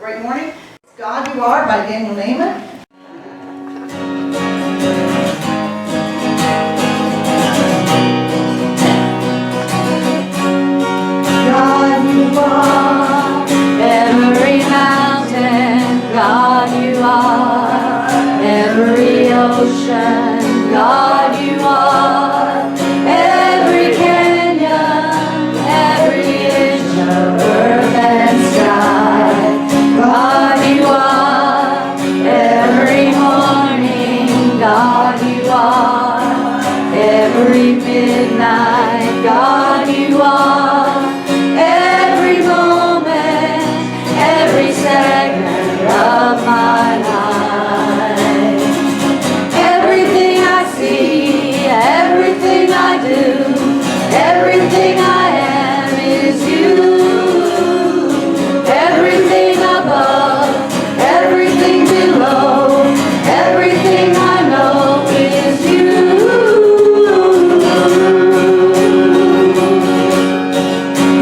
Great morning. God You Are by Daniel Naiman. God You are every mountain, God You are every ocean, God You are every canyon, every inch of earth and sky. God You are every morning, God You are every midnight, God You are every moment, every second of my life. Everything I see, everything I do, everything I am is You. Everything above, everything below, everything I know is You.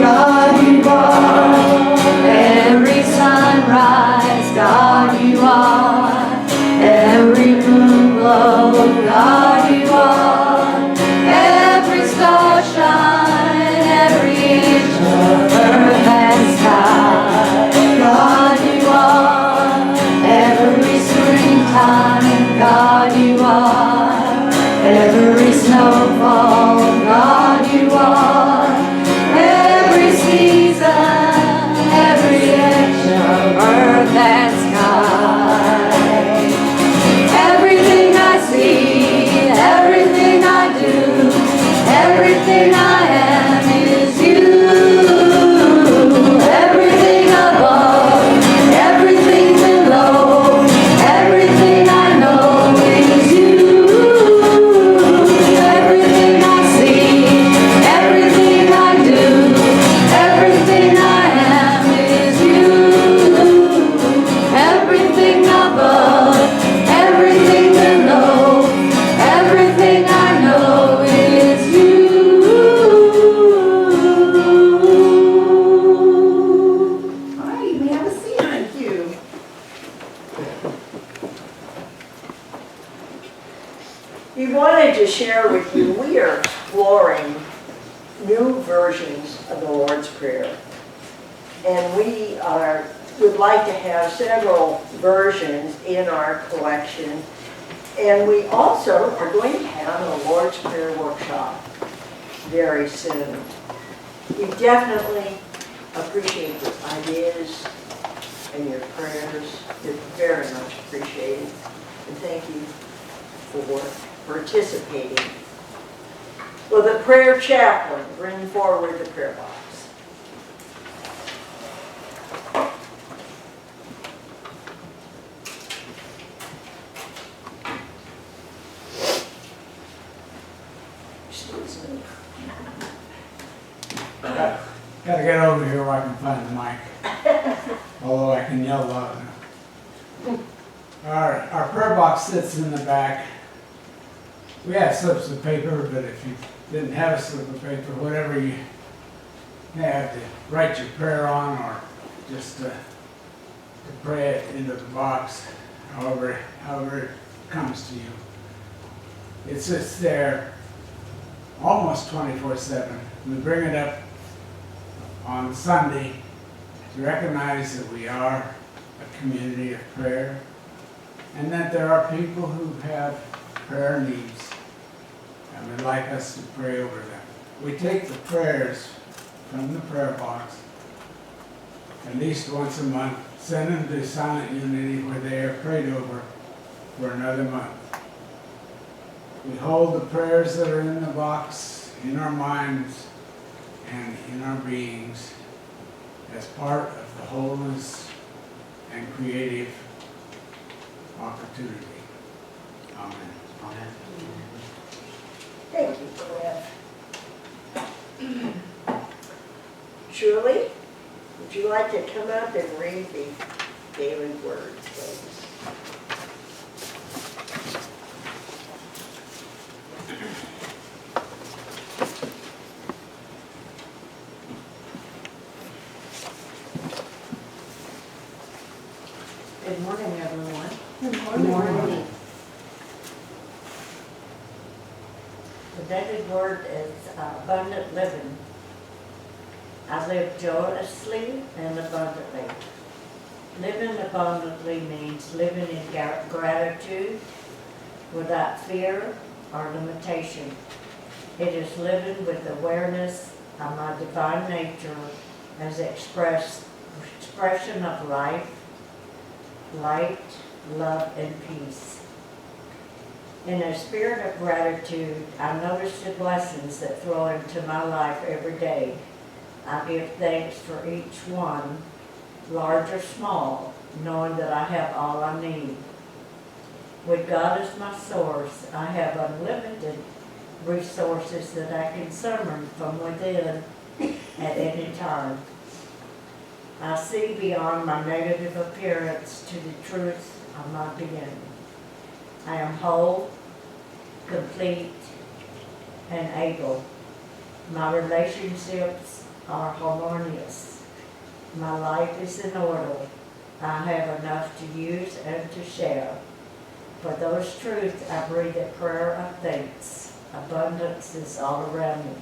God You are every sunrise, God You are every moon glow, God You are every star shine, every inch of earth and sky. God You are every springtime, God You are every snowfall, God You are every season, every inch of earth and sky. Everything I see, everything I do, everything I am is You. Everything above, everything below, everything I know is You. Everything I see, everything I do, everything I am is You. Everything above, everything below, everything I know is You. All right, you may have a seat. Thank you. We wanted to share with you, we are exploring new versions of the Lord's Prayer. And we would like to have several versions in our collection. And we also are going to have a Lord's Prayer workshop very soon. We definitely appreciate your ideas and your prayers. They're very much appreciated. And thank you for participating. Will the prayer chaplain bring forward the prayer box? Excuse me. Gotta get over here where I can find the mic. Although I can yell loud enough. Our prayer box sits in the back. We have slips of paper, but if you didn't have a slip of paper, whatever you have to write your prayer on, or just to pray it into the box, however it comes to you. It sits there almost 24/7. We bring it up on Sunday to recognize that we are a community of prayer, and that there are people who have prayer needs and would like us to pray over them. We take the prayers from the prayer box at least once a month, send them to Silent Unity where they are prayed over for another month. We hold the prayers that are in the box in our minds and in our beings as part of the wholeness and creative opportunity. Amen. Amen. Thank you, Cliff. Julie, would you like to come up and read the daily word, please? morning. The daily word is abundant living. I live joyously and abundantly. Living abundantly means living in gratitude without fear or limitation. It is living with awareness of my divine nature as expression of life, light, love, and peace. In a spirit of gratitude, I notice the blessings that flow into my life every day. I give thanks for each one, large or small, knowing that I have all I need. With God as my source, I have unlimited resources that I can summon from within at any time. I see beyond my negative appearance to the truth of my being. I am whole, complete, and able. My relationships are harmonious. My life is in order. I have enough to use and to share. For those truths, I breathe a prayer of thanks. Abundance is all around me.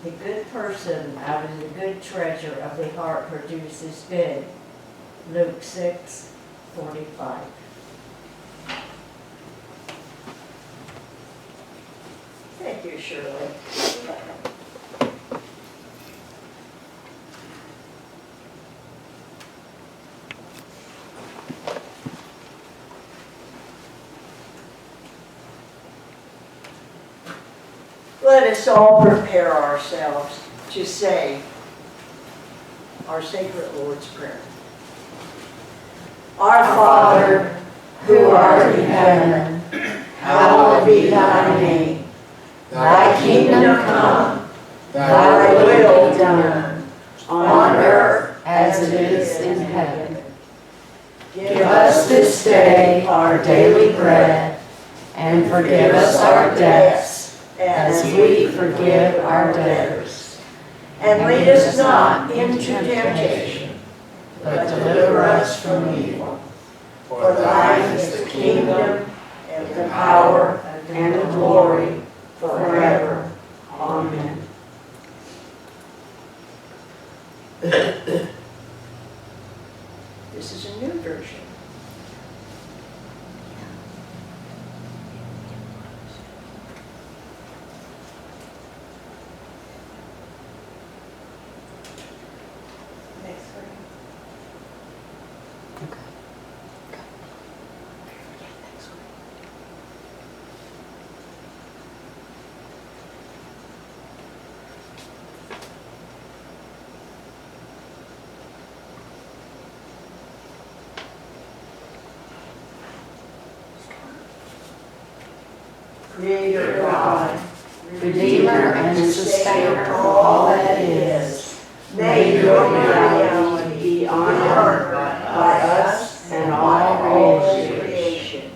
The good person out of the good treasure of the heart produces good. Luke 6:45. Thank you, Shirley. Let us all prepare ourselves to say our sacred Lord's Prayer. Our Father, who art in heaven, hallowed be thy name. Thy kingdom come, thy will be done, on earth as it is in heaven. Give us this day our daily bread, and forgive us our debts, as we forgive our debtors. And lead us not into temptation, but deliver us from evil. For thine is the kingdom, and the power, and the glory, forever. Amen. This is a new version. Next one. Creator God, Redeemer and Sustainer of all that is, may your reality be honored by us and all creation.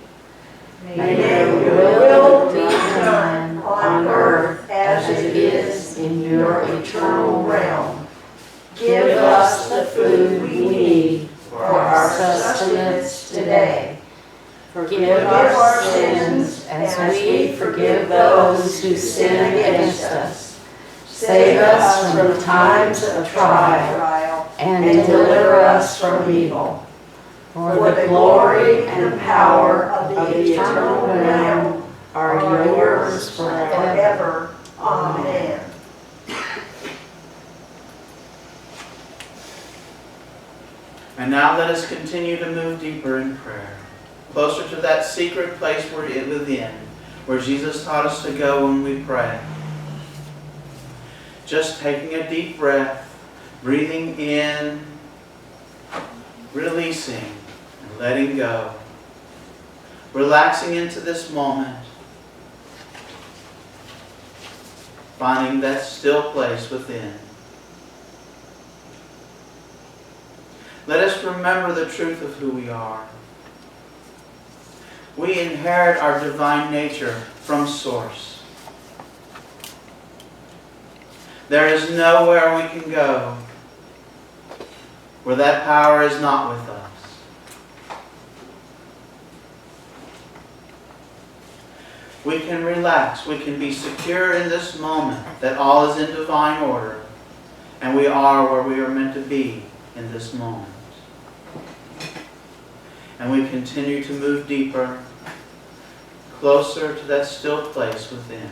May your will be done on earth as it is in your eternal realm. Give us the food we need for our sustenance today. Forgive our sins as we forgive those who sin against us. Save us from times of trial and deliver us from evil. For the glory and power of the eternal realm are yours forever. Amen. And now let us continue to move deeper in prayer, closer to that secret place within, where Jesus taught us to go when we pray. Just taking a deep breath, breathing in, releasing, and letting go. Relaxing into this moment, finding that still place within. Let us remember the truth of who we are. We inherit our divine nature from Source. There is nowhere we can go where that power is not with us. We can relax. We can be secure in this moment that all is in divine order. And we are where we are meant to be in this moment. And we continue to move deeper, closer to that still place within.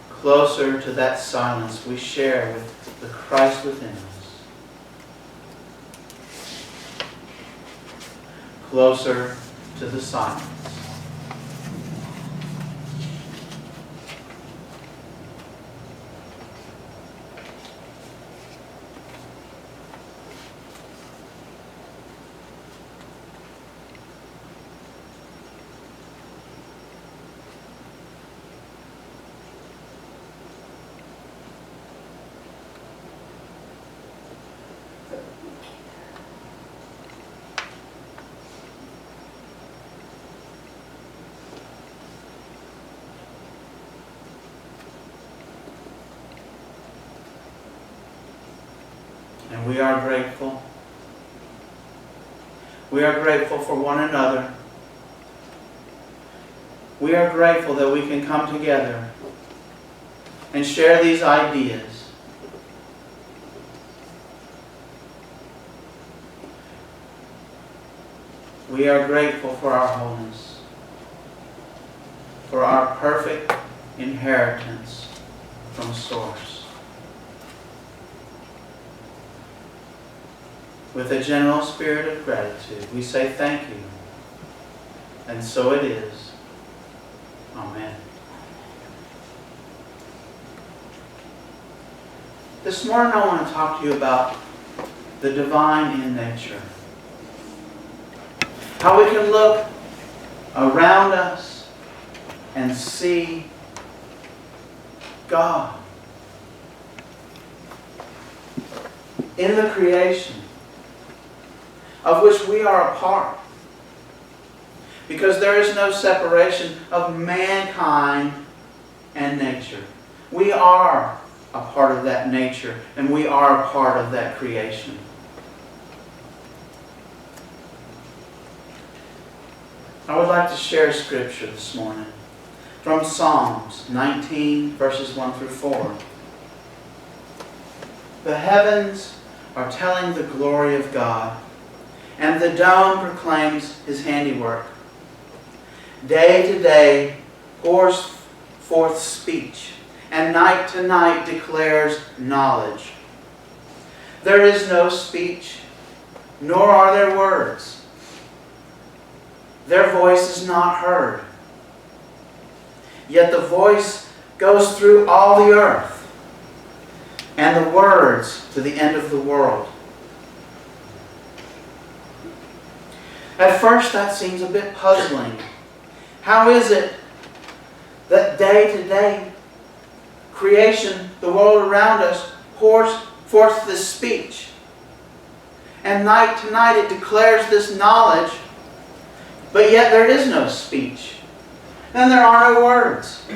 Closer to that silence we share with the Christ within us. Closer to the silence. And we are grateful. We are grateful for one another. We are grateful that we can come together and share these ideas. We are grateful for our wholeness, for our perfect inheritance from Source. With a general spirit of gratitude, we say thank you. And so it is. Amen. This morning I want to talk to you about the divine in nature. How we can look around us and see God in the creation of which we are a part. Because there is no separation of mankind and nature. We are a part of that nature, and we are a part of that creation. I would like to share scripture this morning from Psalms 19, verses 1 through 4. The heavens are telling the glory of God, and the dome proclaims His handiwork. Day to day pours forth speech, and night to night declares knowledge. There is no speech, nor are there words. Their voice is not heard. Yet the voice goes through all the earth, and the words to the end of the world. At first that seems a bit puzzling. How is it that day to day creation, the world around us, pours forth this speech? And night to night it declares this knowledge, but yet there is no speech. And there are no words.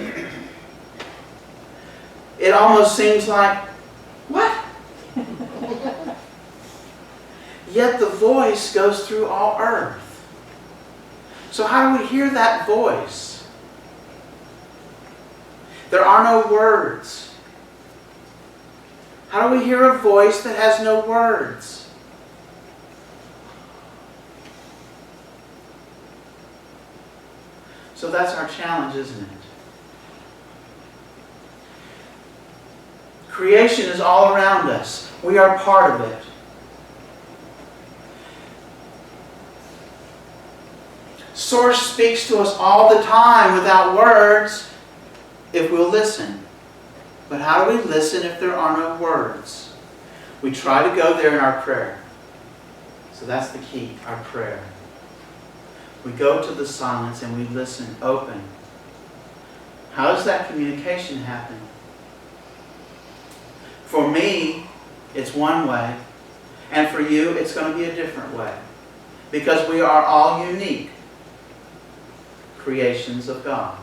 It almost seems like, what? Yet the voice goes through all earth. So how do we hear that voice? There are no words. How do we hear a voice that has no words? So that's our challenge, isn't it? Creation is all around us. We are part of it. Source speaks to us all the time without words if we'll listen. But how do we listen if there are no words? We try to go there in our prayer. So that's the key, our prayer. We go to the silence and we listen open. How does that communication happen? For me, it's one way. And for you, it's going to be a different way. Because we are all unique creations of God.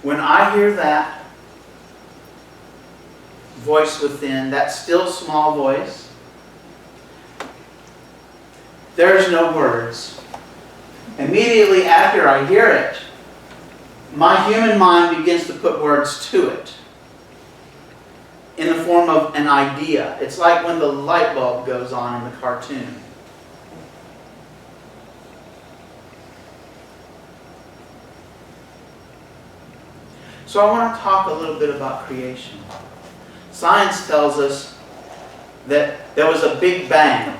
When I hear that voice within, that still small voice, there's no words. immediately after I hear it, my human mind begins to put words to it in the form of an idea. It's like when the light bulb goes on in the cartoon. So I want to talk a little bit about creation. Science tells us that there was a big bang.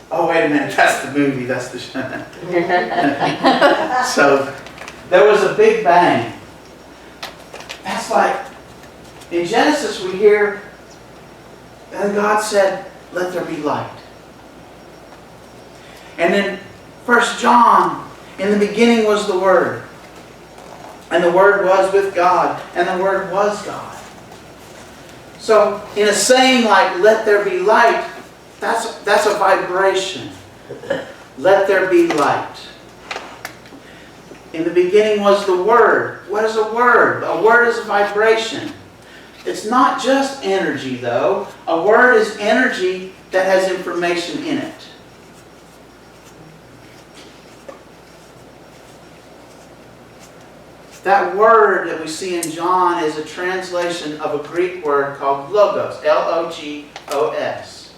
Oh, wait a minute, that's the movie, that's the show. So, there was a big bang. That's like, in Genesis we hear, and God said, let there be light. And in 1 John, in the beginning was the Word. And the Word was with God, and the Word was God. So, in a saying like, let there be light, that's a vibration. Let there be light. In the beginning was the Word. What is a word? A word is a vibration. It's not just energy, though. A word is energy that has information in it. That word that we see in John is a translation of a Greek word called logos, L-O-G-O-S.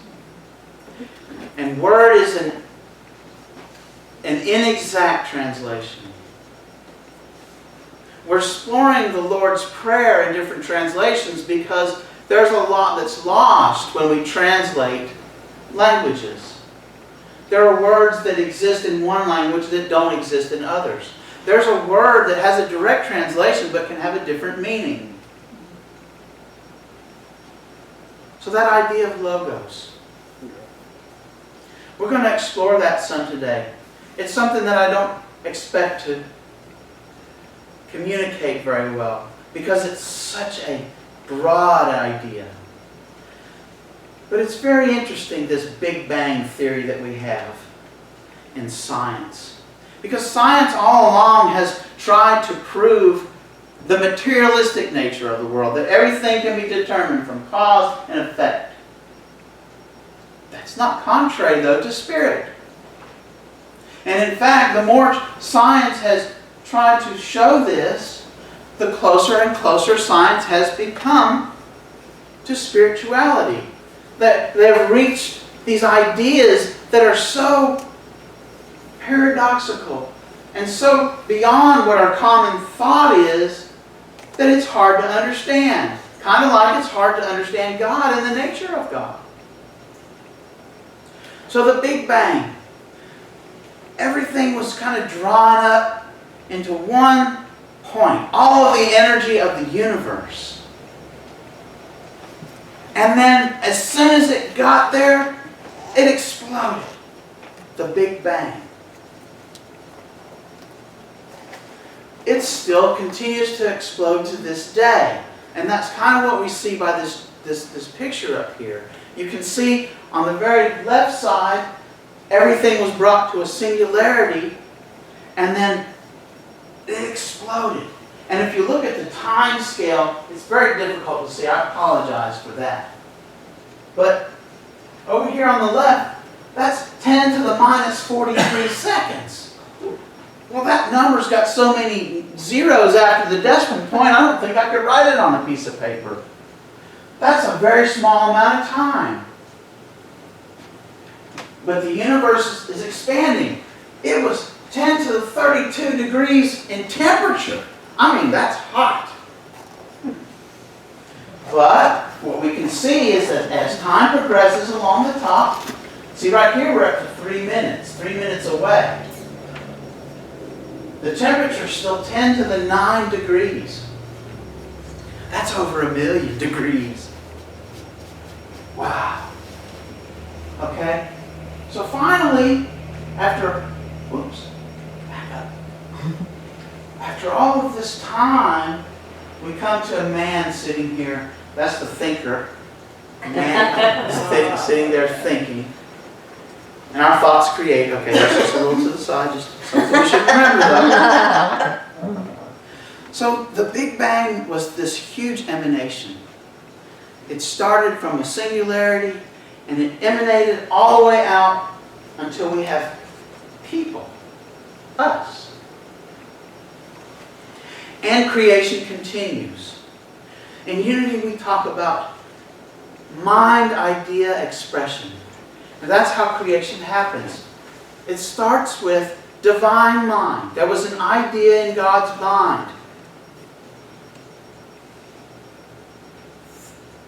And word is an inexact translation. We're exploring the Lord's Prayer in different translations because there's a lot that's lost when we translate languages. There are words that exist in one language that don't exist in others. There's a word that has a direct translation but can have a different meaning. So that idea of logos. We're going to explore that some today. It's something that I don't expect to communicate very well because it's such a broad idea. But it's very interesting, this Big Bang theory that we have in science. Because science all along has tried to prove the materialistic nature of the world, that everything can be determined from cause and effect. That's not contrary, though, to spirit. And in fact, the more science has tried to show this, the closer and closer science has become to spirituality. That they've reached these ideas that are so paradoxical and so beyond what our common thought is that it's hard to understand. Kind of like it's hard to understand God and the nature of God. So the Big Bang, everything was kind of drawn up into one point. All of the energy of the universe. And then as soon as it got there, it exploded. The Big Bang. It still continues to explode to this day. And that's kind of what we see by this picture up here. You can see on the very left side, everything was brought to a singularity, and then it exploded. And if you look at the time scale, it's very difficult to see. I apologize for that. But over here on the left, that's 10 to the minus 43 seconds. Well, that number's got so many zeros after the decimal point, I don't think I could write it on a piece of paper. That's a very small amount of time. But the universe is expanding. It was 10 to the 32 degrees in temperature. I mean, that's hot. But what we can see is that as time progresses along the top, see right here we're up to 3 minutes, 3 minutes away. The temperature is still 10 to the 9 degrees. That's over 1 million degrees. Wow. Okay? So finally, after all of this time, we come to a man sitting here. That's the thinker. A man sitting there thinking. And our thoughts create. Okay, that's just a little to the side. Just something we should remember, though. So the Big Bang was this huge emanation. It started from a singularity, and it emanated all the way out until we have people. us. And creation continues. In Unity we talk about mind, idea, expression. And that's how creation happens. It starts with divine mind. There was an idea in God's mind.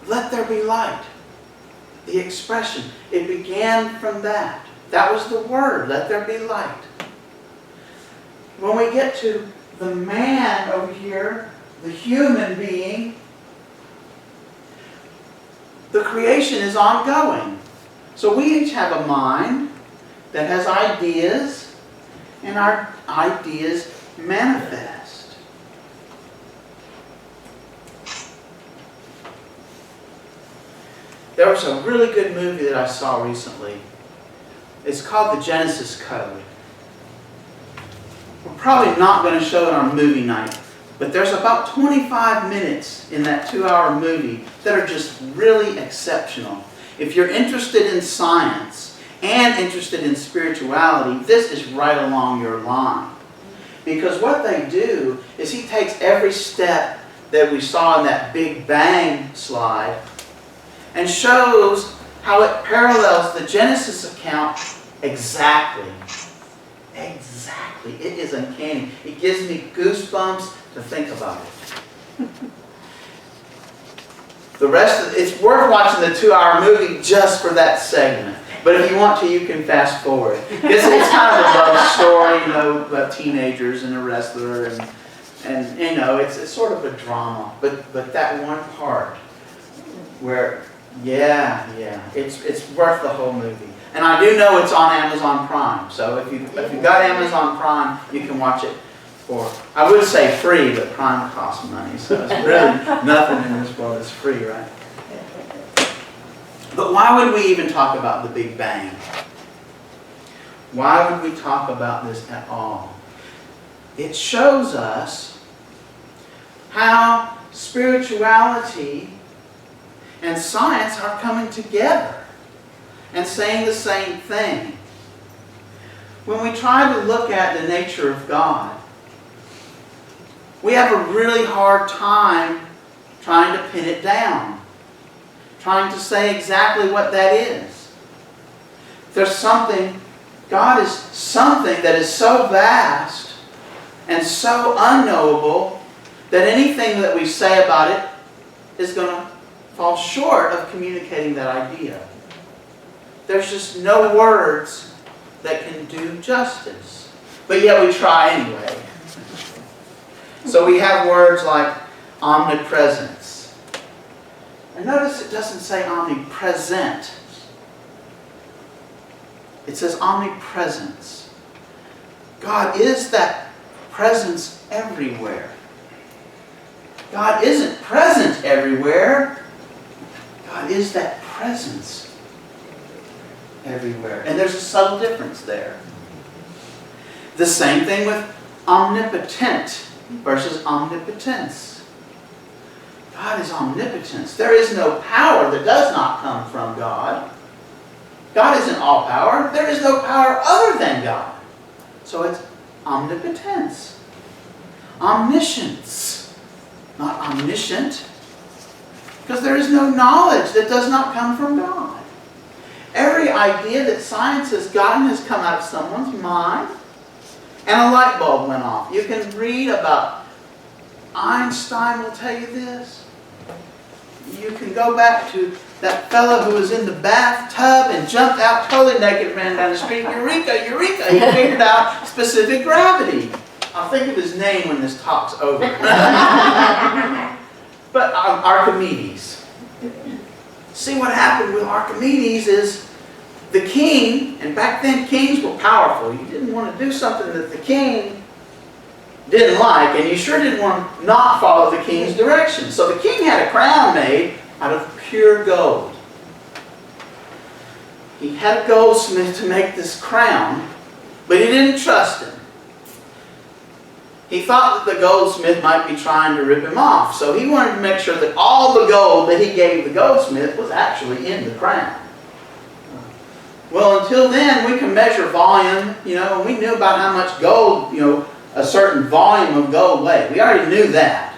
Let there be light. The expression. It began from that. That was the word. Let there be light. When we get to the man over here, the human being, the creation is ongoing. So we each have a mind that has ideas, and our ideas manifest. There was a really good movie that I saw recently. It's called The Genesis Code. We're probably not going to show it on movie night, but there's about 25 minutes in that 2-hour movie that are just really exceptional. If you're interested in science and interested in spirituality, this is right along your line. Because what they do is he takes every step that we saw in that Big Bang slide and shows how it parallels the Genesis account exactly. Exactly. It is uncanny. It gives me goosebumps to think about it. The rest of it's worth watching the 2-hour movie just for that segment. But if you want to, you can fast forward. It's kind of a love story, you know, about teenagers and a wrestler, and you know, it's sort of a drama. But that one part where, yeah, it's worth the whole movie. And I do know it's on Amazon Prime. So if you've got Amazon Prime, you can watch it for, I would say free, but Prime costs money. So it's really nothing in this world is free, right? But why would we even talk about the Big Bang? Why would we talk about this at all? It shows us how spirituality and science are coming together and saying the same thing. When we try to look at the nature of God, we have a really hard time trying to pin it down, trying to say exactly what that is. There's something, God is something that is so vast and so unknowable that anything that we say about it is going to fall short of communicating that idea. There's just no words that can do justice. But yet we try anyway. So we have words like omnipresence. And notice it doesn't say omnipresent. It says omnipresence. God is that presence everywhere. God isn't present everywhere. God is that presence everywhere. And there's a subtle difference there. The same thing with omnipotent versus omnipotence. God is omnipotence. There is no power that does not come from God. God isn't all power. There is no power other than God. So it's omnipotence. Omniscience. Not omniscient. Because there is no knowledge that does not come from God. Every idea that science has gotten has come out of someone's mind, and a light bulb went off. You can read about Einstein will tell you this. You can go back to that fellow who was in the bathtub and jumped out totally naked, ran down the street. Eureka, eureka! He figured out specific gravity. I'll think of his name when this talk's over. But Archimedes. See, what happened with Archimedes is the king, and back then kings were powerful. You didn't want to do something that the king didn't like, and you sure didn't want to not follow the king's direction. So the king had a crown made out of pure gold. He had a goldsmith to make this crown, but he didn't trust him. He thought that the goldsmith might be trying to rip him off, so he wanted to make sure that all the gold that he gave the goldsmith was actually in the crown. Well, until then, we can measure volume, and we knew about how much gold, a certain volume of gold weighed. We already knew that.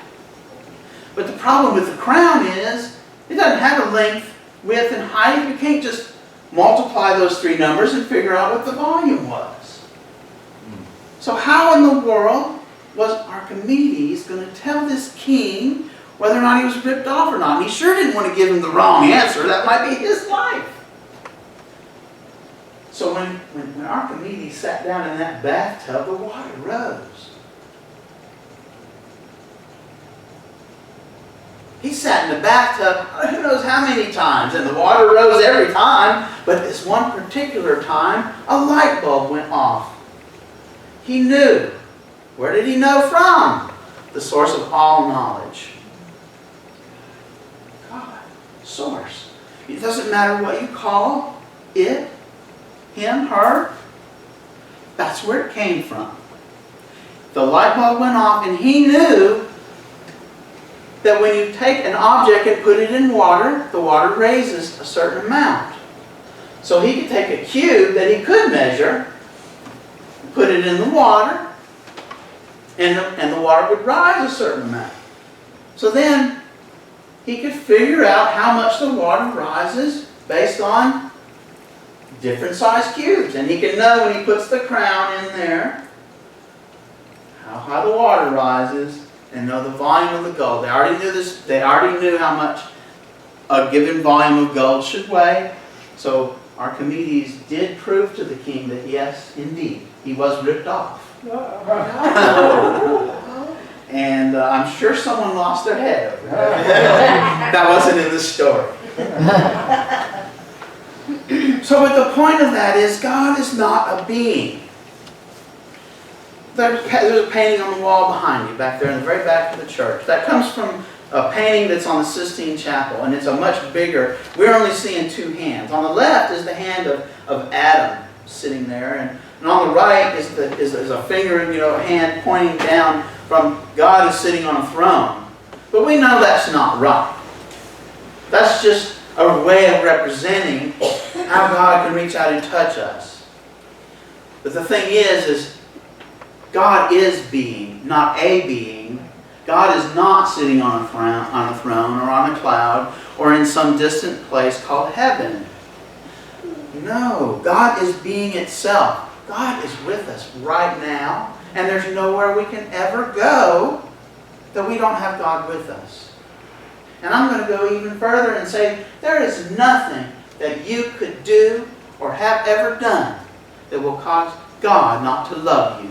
But the problem with the crown is, it doesn't have a length, width, and height. You can't just multiply those three numbers and figure out what the volume was. So how in the world was Archimedes going to tell this king whether or not he was ripped off or not? And he sure didn't want to give him the wrong answer. That might be his life. So when Archimedes sat down in that bathtub, the water rose. He sat in the bathtub who knows how many times, and the water rose every time, but this one particular time, a light bulb went off. He knew. Where did he know from? The source of all knowledge. God. Source. It doesn't matter what you call it, him, her. That's where it came from. The light bulb went off, and he knew that when you take an object and put it in water, the water raises a certain amount. So he could take a cube that he could measure, put it in the water, and the water would rise a certain amount. So then he could figure out how much the water rises based on different size cubes. And he can know when he puts the crown in there how high the water rises, and know the volume of the gold. They already knew this. They already knew how much a given volume of gold should weigh. So Archimedes did prove to the king that yes, indeed, he was ripped off. And I'm sure someone lost their head over that. That wasn't in the story. So, but the point of that is, God is not a being. There's a painting on the wall behind you, back there in the very back of the church. That comes from a painting that's on the Sistine Chapel, and it's a much bigger. We're only seeing two hands. On the left is the hand of Adam sitting there, and on the right is a finger, a hand pointing down from God who's sitting on a throne. But we know that's not right. That's just a way of representing how God can reach out and touch us. But the thing is God is being, not a being. God is not sitting on a throne or on a cloud or in some distant place called heaven. No, God is being itself. God is with us right now, and there's nowhere we can ever go that we don't have God with us. And I'm going to go even further and say there is nothing that you could do or have ever done that will cause God not to love you.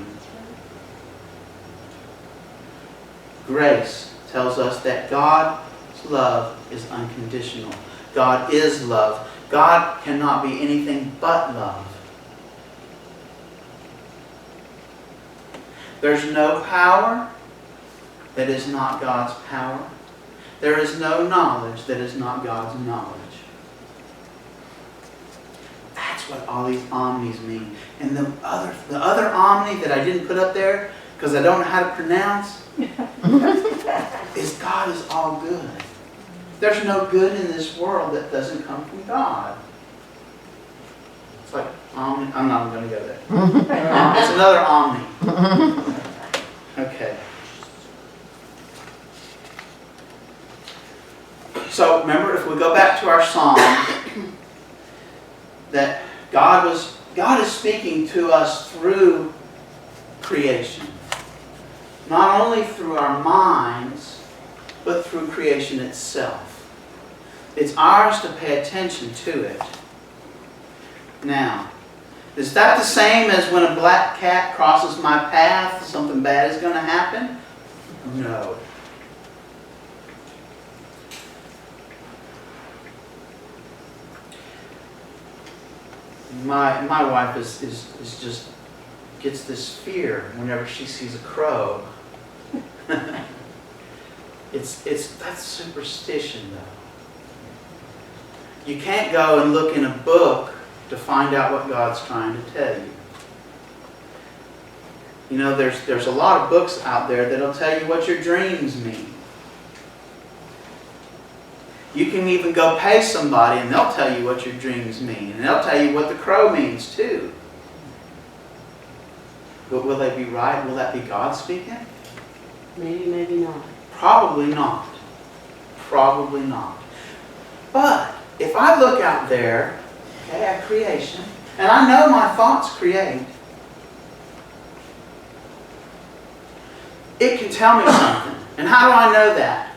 Grace tells us that God's love is unconditional. God is love. God cannot be anything but love. There's no power that is not God's power. There is no knowledge that is not God's knowledge. That's what all these omnis mean. And the other omni that I didn't put up there because I don't know how to pronounce is God is all good. There's no good in this world that doesn't come from God. It's like omni. I'm not going to go there. It's another omni. Okay. So remember, if we go back to our psalm, that God is speaking to us through creation. Not only through our minds, but through creation itself. It's ours to pay attention to it. Now, is that the same as when a black cat crosses my path, something bad is going to happen? No. My wife is just gets this fear whenever she sees a crow. That's superstition, though. You can't go and look in a book to find out what God's trying to tell you. You know, there's a lot of books out there that'll tell you what your dreams mean. You can even go pay somebody and they'll tell you what your dreams mean. And they'll tell you what the crow means too. But will they be right? Will that be God speaking? Maybe, maybe not. Probably not. Probably not. But if I look out there, okay, at creation, and I know my thoughts create, it can tell me something. And how do I know that?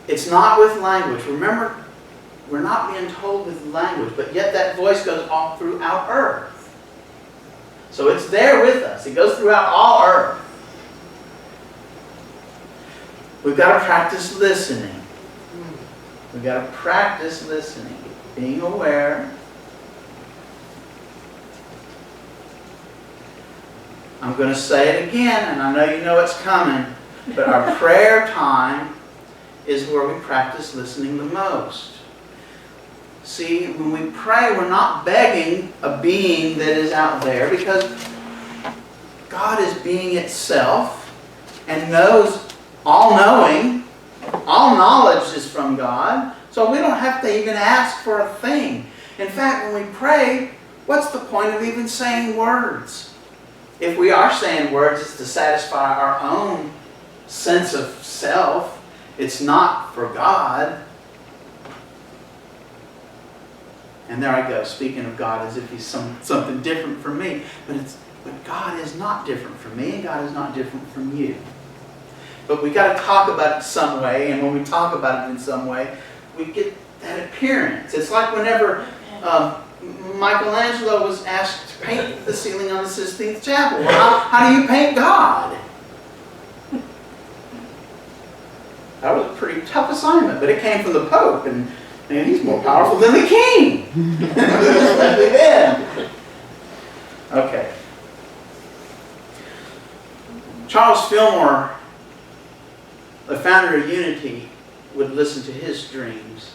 It's not with language. Remember, we're not being told with language, but yet that voice goes all throughout earth. So it's there with us. It goes throughout all earth. We've got to practice listening. We've got to practice listening. Being aware. I'm going to say it again, and I know you know it's coming, but our prayer time is where we practice listening the most. See, when we pray, we're not begging a being that is out there, because God is being itself and knows, all-knowing. All knowledge is from God, so we don't have to even ask for a thing. In fact, when we pray, what's the point of even saying words? If we are saying words, it's to satisfy our own sense of self. It's not for God. And there I go, speaking of God as if He's something different from me. But God is not different from me, and God is not different from you. But we got to talk about it some way, and when we talk about it in some way, we get that appearance. It's like whenever Michelangelo was asked to paint the ceiling on the Sistine Chapel. Well, how do you paint God? That was a pretty tough assignment, but it came from the Pope, and he's more powerful than the king. Okay. Charles Fillmore, the founder of Unity, would listen to his dreams,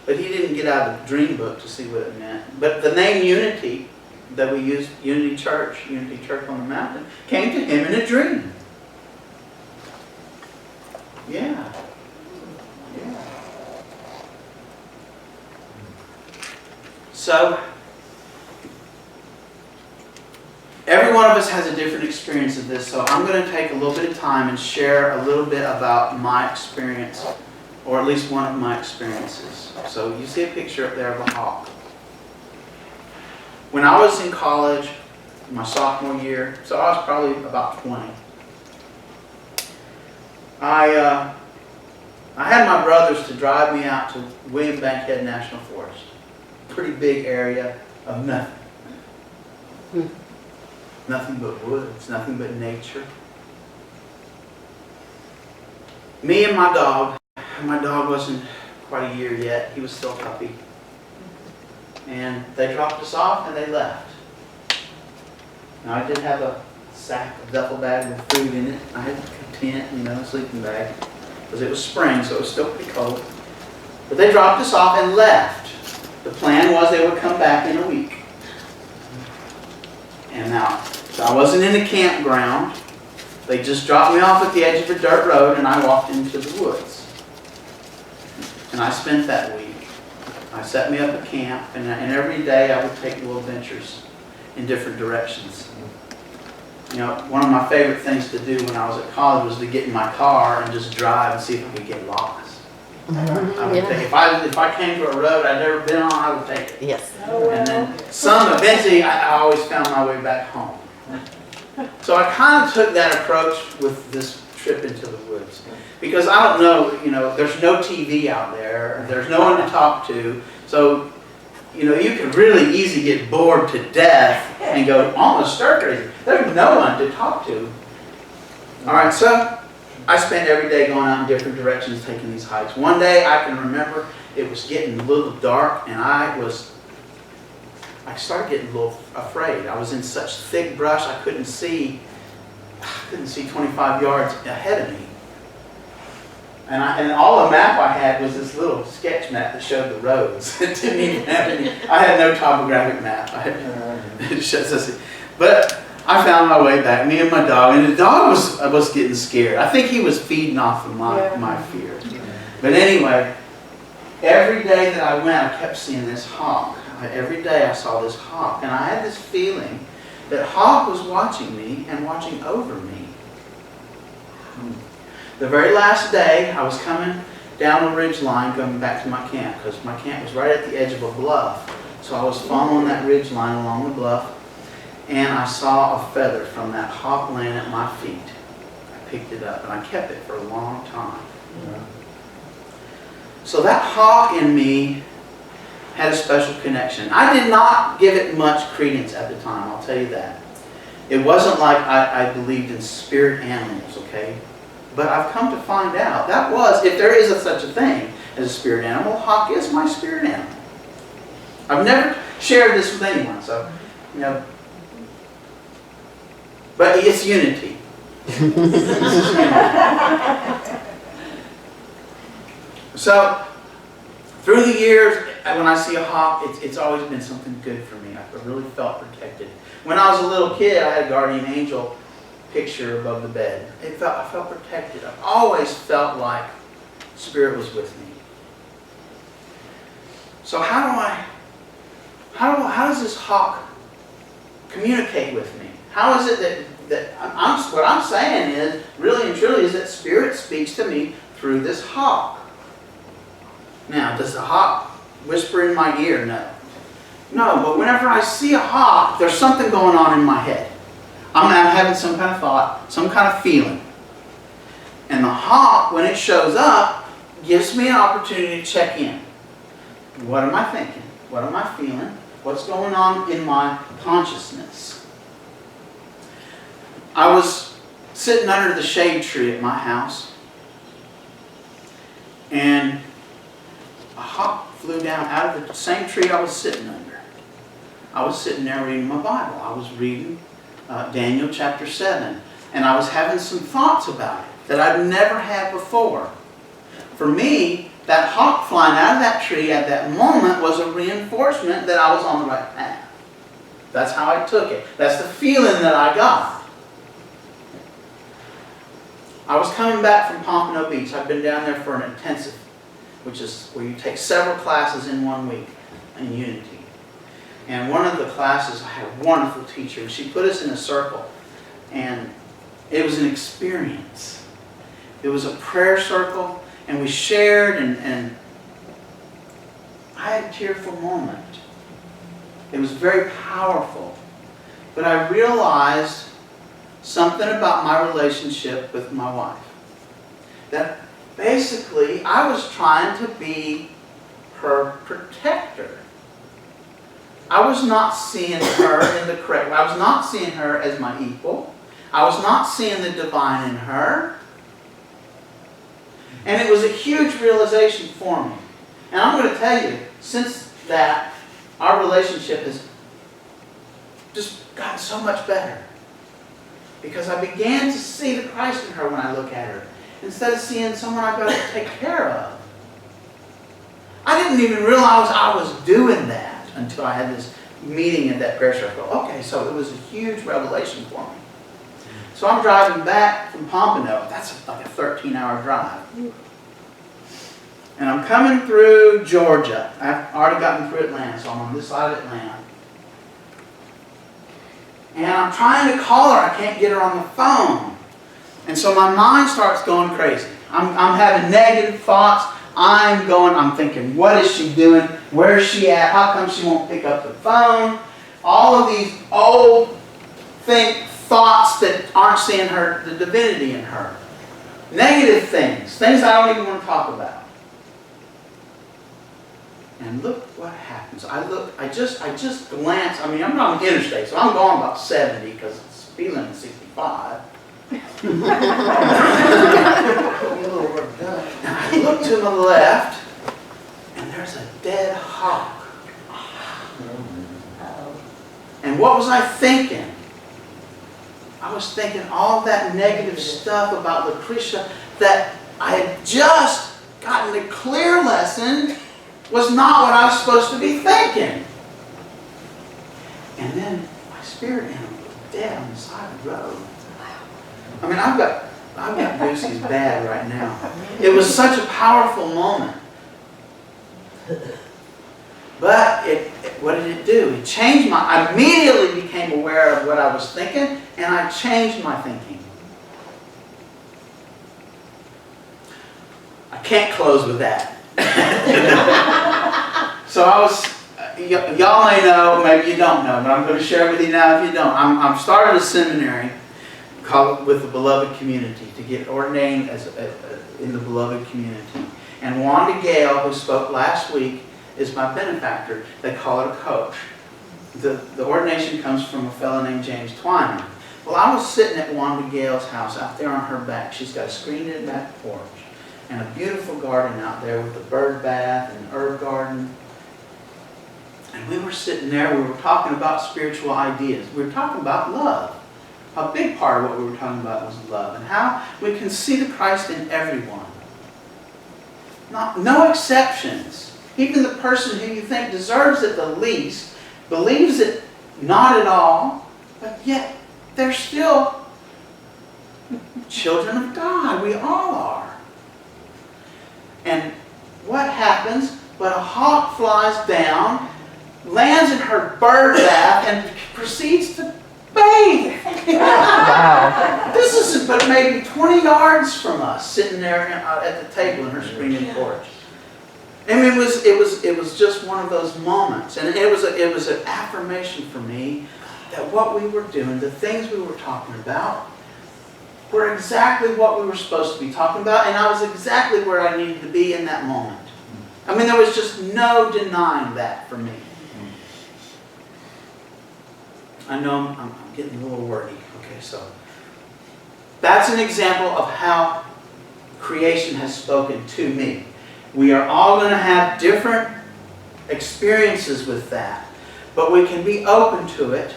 but he didn't get out the dream book to see what it meant. But the name Unity that we use, Unity Church on the Mountain, came to him in a dream. Yeah. Yeah. So, every one of us has a different experience of this, so I'm going to take a little bit of time and share a little bit about my experience, or at least one of my experiences. So you see a picture up there of a hawk. When I was in college, my sophomore year, so I was probably about 20, I had my brothers to drive me out to William Bankhead National Forest. Pretty big area of nothing. Nothing but woods, nothing but nature. Me and my dog wasn't quite a year yet. He was still a puppy. And they dropped us off and they left. Now I did have a sack, a duffel bag with food in it. I had a tent, a sleeping bag. Because it was spring, so it was still pretty cold. But they dropped us off and left. The plan was they would come back in a week. And now, so I wasn't in the campground. They just dropped me off at the edge of a dirt road and I walked into the woods. And I spent that week. I set me up a camp and every day I would take little adventures in different directions. One of my favorite things to do when I was at college was to get in my car and just drive and see if I could get lost. I would take, if I came to a road I'd never been on, I would take it. Yes. And then eventually I always found my way back home. So I kind of took that approach with this trip into the woods. Because I don't know, there's no TV out there, there's no one to talk to, so, you could really easily get bored to death and go almost stir crazy. There's no one to talk to. Alright, so I spent every day going out in different directions taking these hikes. One day I can remember it was getting a little dark and I started getting a little afraid. I was in such thick brush I couldn't see 25 yards ahead of me. And all the map I had was this little sketch map that showed the roads. It didn't even have any. I had no topographic map. But I found my way back, me and my dog. And the dog was getting scared. I think he was feeding off of my fear. But anyway, every day that I went, I kept seeing this hawk. Every day I saw this hawk. And I had this feeling that hawk was watching me and watching over me. The very last day, I was coming down the ridge line coming back to my camp, because my camp was right at the edge of a bluff. So I was following that ridge line along the bluff, and I saw a feather from that hawk laying at my feet. I picked it up, and I kept it for a long time. So that hawk in me had a special connection. I did not give it much credence at the time, I'll tell you that. It wasn't like I believed in spirit animals, okay? But I've come to find out that was, if there is such a thing as a spirit animal, hawk is my spirit animal. I've never shared this with anyone, so, you know. But it's unity. So, through the years, when I see a hawk, it's always been something good for me. I've really felt protected. When I was a little kid, I had a guardian angel picture above the bed. I felt protected. I've always felt like Spirit was with me. So how does this hawk communicate with me? How is it what I'm saying is, really and truly, is that Spirit speaks to me through this hawk. Now, does the hawk whisper in my ear? No. No, but whenever I see a hawk, there's something going on in my head. I'm having some kind of thought, some kind of feeling. And the hawk, when it shows up, gives me an opportunity to check in. What am I thinking? What am I feeling? What's going on in my consciousness? I was sitting under the shade tree at my house, and a hawk flew down out of the same tree I was sitting under. I was sitting there reading my Bible. I was reading Daniel chapter 7. And I was having some thoughts about it that I'd never had before. For me, that hawk flying out of that tree at that moment was a reinforcement that I was on the right path. That's how I took it. That's the feeling that I got. I was coming back from Pompano Beach. I'd been down there for an intensive, which is where you take several classes in 1 week in Unity. And one of the classes, I had a wonderful teacher. She put us in a circle. And it was an experience. It was a prayer circle. And we shared, and I had a tearful moment. It was very powerful. But I realized something about my relationship with my wife. That basically, I was trying to be her protector. I was not seeing her in the correct way. I was not seeing her as my equal. I was not seeing the divine in her. And it was a huge realization for me. And I'm going to tell you, since that, our relationship has just gotten so much better. Because I began to see the Christ in her when I look at her, instead of seeing someone I've got to take care of. I didn't even realize I was doing that until I had this meeting at that prayer circle. Okay, so it was a huge revelation for me. So I'm driving back from Pompano. That's like a 13-hour drive. And I'm coming through Georgia. I've already gotten through Atlanta, so I'm on this side of Atlanta. And I'm trying to call her. I can't get her on the phone. And so my mind starts going crazy. I'm having negative thoughts. I'm thinking, what is she doing? Where is she at? How come she won't pick up the phone? All of these old thoughts that aren't seeing her, the divinity in her. Negative things I don't even want to talk about. And look what happens. I just glance. I mean, I'm not on the interstate, so I'm going about 70 because it's feeling 65. I look to the left, and there's a dead hawk. And what was I thinking? I was thinking all that negative stuff about Lucretia that I had just gotten a clear lesson was not what I was supposed to be thinking. And then my spirit animal was dead on the side of the road. I mean, I've got goosies bad right now. It was such a powerful moment. But what did it do? It changed I immediately became aware of what I was thinking, and I changed my thinking. I can't close with that. So I was, y'all may know, maybe you don't know, but I'm going to share with you now if you don't. I'm started a seminary called with the Beloved Community to get ordained in the Beloved Community. And Wanda Gale, who spoke last week, is my benefactor. They call it a coach. The ordination comes from a fellow named James Twyman. Well, I was sitting at Wanda Gale's house out there on her back. She's got a screened-in back porch and a beautiful garden out there with a bird bath and an herb garden. And we were sitting there, we were talking about spiritual ideas. We were talking about love. A big part of what we were talking about was love and how we can see the Christ in everyone. No exceptions. Even the person who you think deserves it the least believes it not at all, but yet they're still children of God. We all are. And what happens? But a hawk flies down, lands in her bird bath, and proceeds to bathe. Wow. This is but maybe 20 yards from us, sitting there at the table in her screened-in porch. I mean, it was just one of those moments, and it was an affirmation for me that what we were doing, the things we were talking about, were exactly what we were supposed to be talking about, and I was exactly where I needed to be in that moment. I mean, there was just no denying that for me. I know I'm getting a little wordy. Okay, so that's an example of how creation has spoken to me. We are all going to have different experiences with that, but we can be open to it.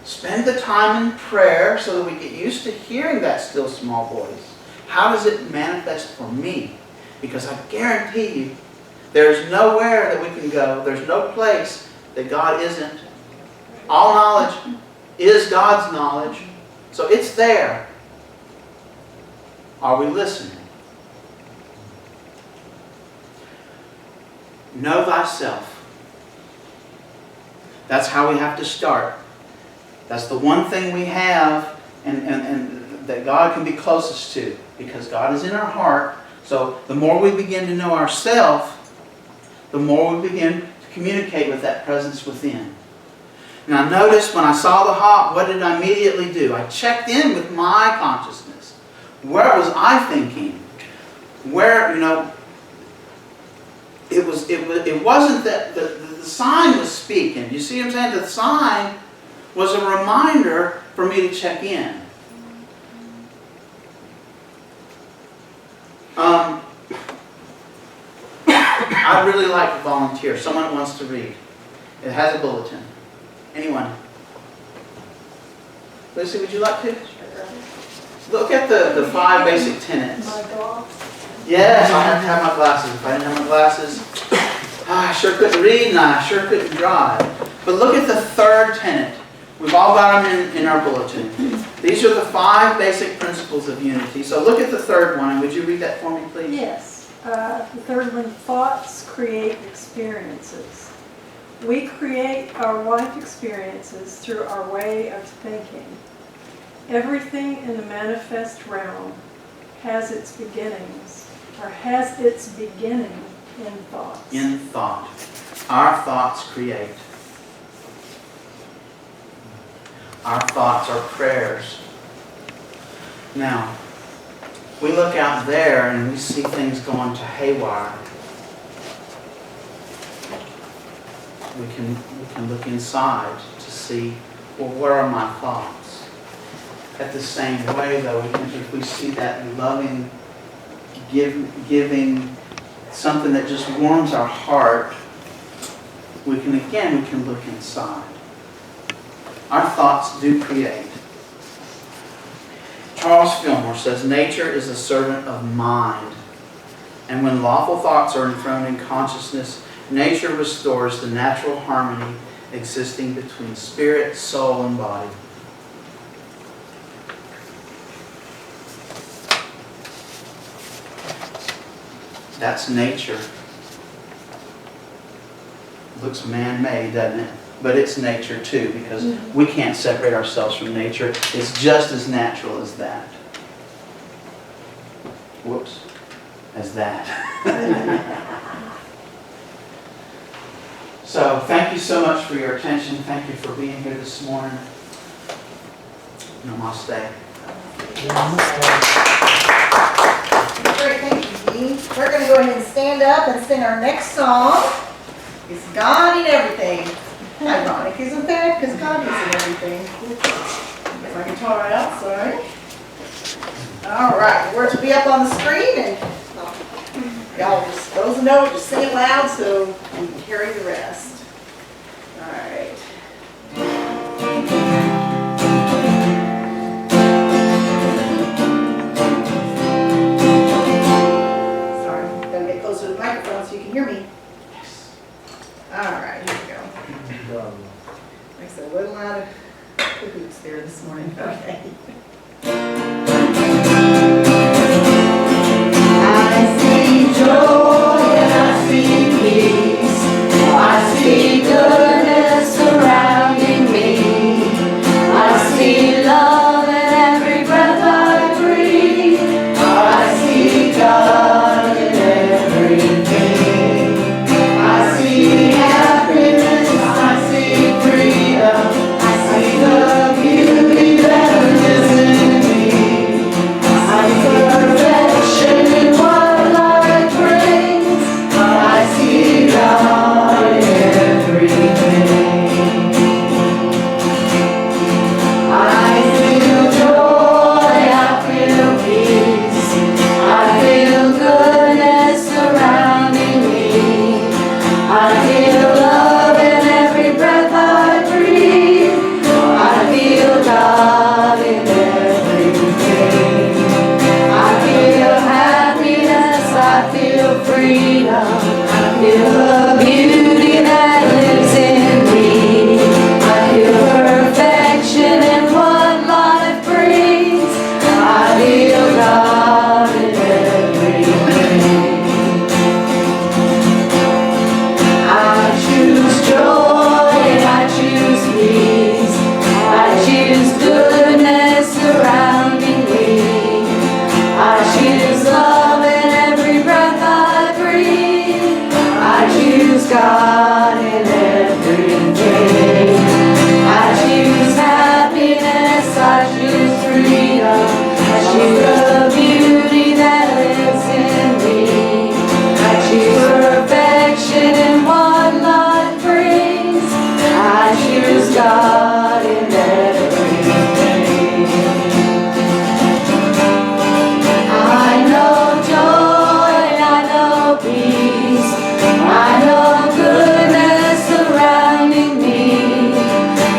Spend the time in prayer so that we get used to hearing that still small voice. How does it manifest for me? Because I guarantee you, there's nowhere that we can go, there's no place that God isn't. All knowledge is God's knowledge, so it's there. Are we listening? Know thyself. That's how we have to start. That's the one thing we have and that God can be closest to, because God is in our heart. So the more we begin to know ourselves, the more we begin to communicate with that presence within. Now notice when I saw the hawk, what did I immediately do? I checked in with my consciousness. Where was I thinking? Where, it wasn't that the sign was speaking. You see what I'm saying? The sign was a reminder for me to check in. I'd really like to volunteer. Someone that wants to read. It has a bulletin. Anyone? Lucy, would you like to? Look at the 5 basic tenets. Yes, I have to have my glasses. If I didn't have my glasses, I sure couldn't read and I sure couldn't drive. But look at the 3rd tenet. We've all got them in our bulletin. These are the 5 basic principles of unity. So look at the 3rd one, and would you read that for me, please? Yes. The 3rd one, thoughts create experiences. We create our life experiences through our way of thinking. Everything in the manifest realm has its beginnings, or has its beginning in thoughts. In thought. Our thoughts create. Our thoughts are prayers. Now, we look out there and we see things going to haywire. We can look inside to see, well, where are my thoughts? At the same way, though, if we see that loving, giving, something that just warms our heart, we can look inside. Our thoughts do create. Charles Fillmore says, nature is a servant of mind. And when lawful thoughts are enthroned in consciousness, nature restores the natural harmony existing between spirit, soul, and body. That's nature. looks man-made, doesn't it? But it's nature too, because we can't separate ourselves from nature. It's just as natural as that. Whoops. As that. So thank you so much for your attention. Thank you for being here this morning. Namaste. Great, thank you, Dee. We're going to go ahead and stand up and sing our next song. It's God in Everything. Ironic, isn't that? Because God is in everything. Get my guitar out, sorry. All right, the words will be up on the screen, and y'all just, those who know, just sing it loud so we can carry the rest. All right. Sorry, gotta get closer to the microphone so you can hear me. All right, here we go. Like I said, a little out of cahoots there this morning. Okay. I see joy and I see peace. I see goodness surrounding me. I see love in every breath I breathe. I see God in everything. I see happiness, I see freedom. I see the beauty that lives in me. I see perfection in what life brings. I see God in everything. I feel joy, I feel peace. I feel goodness surrounding me. I feel love in every breath I breathe. I feel God in everything. I feel happiness, I feel freedom. I feel the beauty that lives in me. I feel perfection in what life brings. I feel God in everything. I choose joy and I choose peace. I choose goodness surrounding me. I choose love in every breath I breathe. I choose God in everything. I choose happiness, I choose freedom. I choose the beauty that lives in me. I choose perfection in what life brings. I choose God in everything. I know joy, I know peace. I know goodness surrounding me.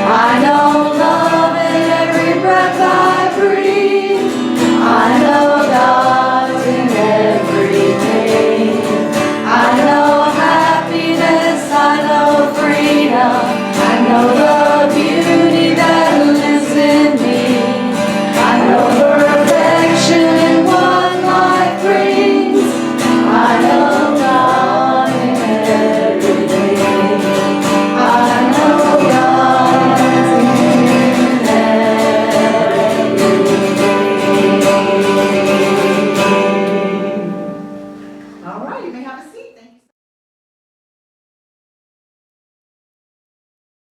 I know love in every breath I breathe. I know God's in everything. I know happiness, I know freedom. I know the beauty that lives in me. I know perfection in what life brings. I know God in everything. I know God's in everything. All right, you may have a seat.